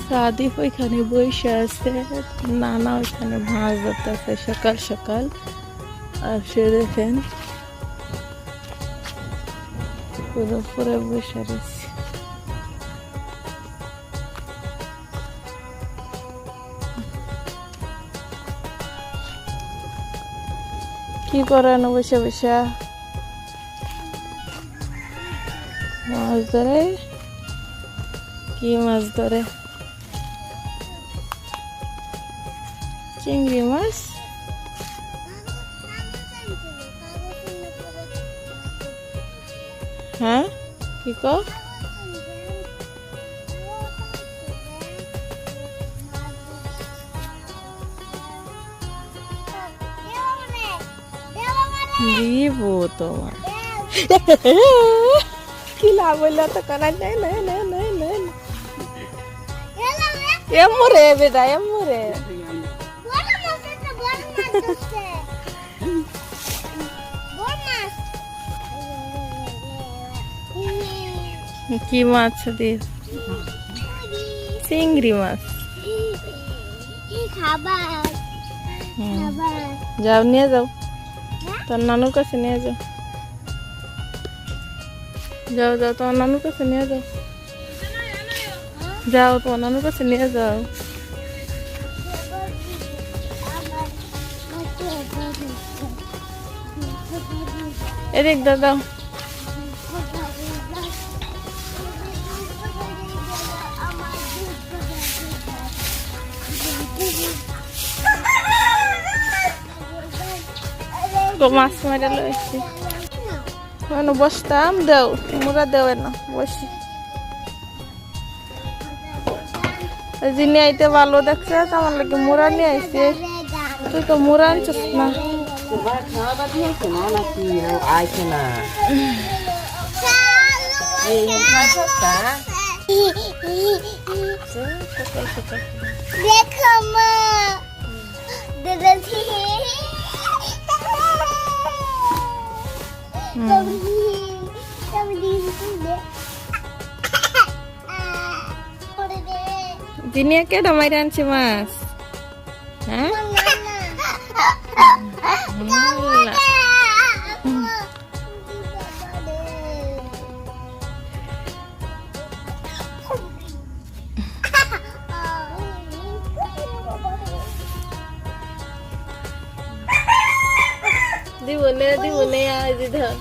সাদিফ ওইখানে বসে আছে, নানা ওইখানে মাছ ধরতেছে সকাল সকাল। আর সে দেখেন পুরো পুরো বসে রয়েছে। কি করেন বসে বসে? মাছ ধরে। কি মাছ ধরে? চিংড়ি মাছ। হ্যাঁ কি কো? দিব তোমার। কি লাভ হইলো তো করা যায় না। এমরে বেটা এমরে। কি মাছ দিয়ে? চিংড়ি মাছ। যাও নিয়ে যাও, তোর নানুর কাছে নিয়ে যাও। যাও যাও তোমার নানুর কাছে নিয়ে যাও। যাও তোমার নানুর কাছে নিয়ে যাও। এদিক দাও। মাছ মারা লইছি বসতাম। দেও মুরা দেও না বসি। যিনি আইতে ভালো দেখছে আমার লাগে মুরা নিয়ে আইছে। তুই তো মুরা আনছিস না। দেখো মা দিনে কেডা মাইরা আনছে মাছ? হ্যাঁ দিব নে আজ ধর।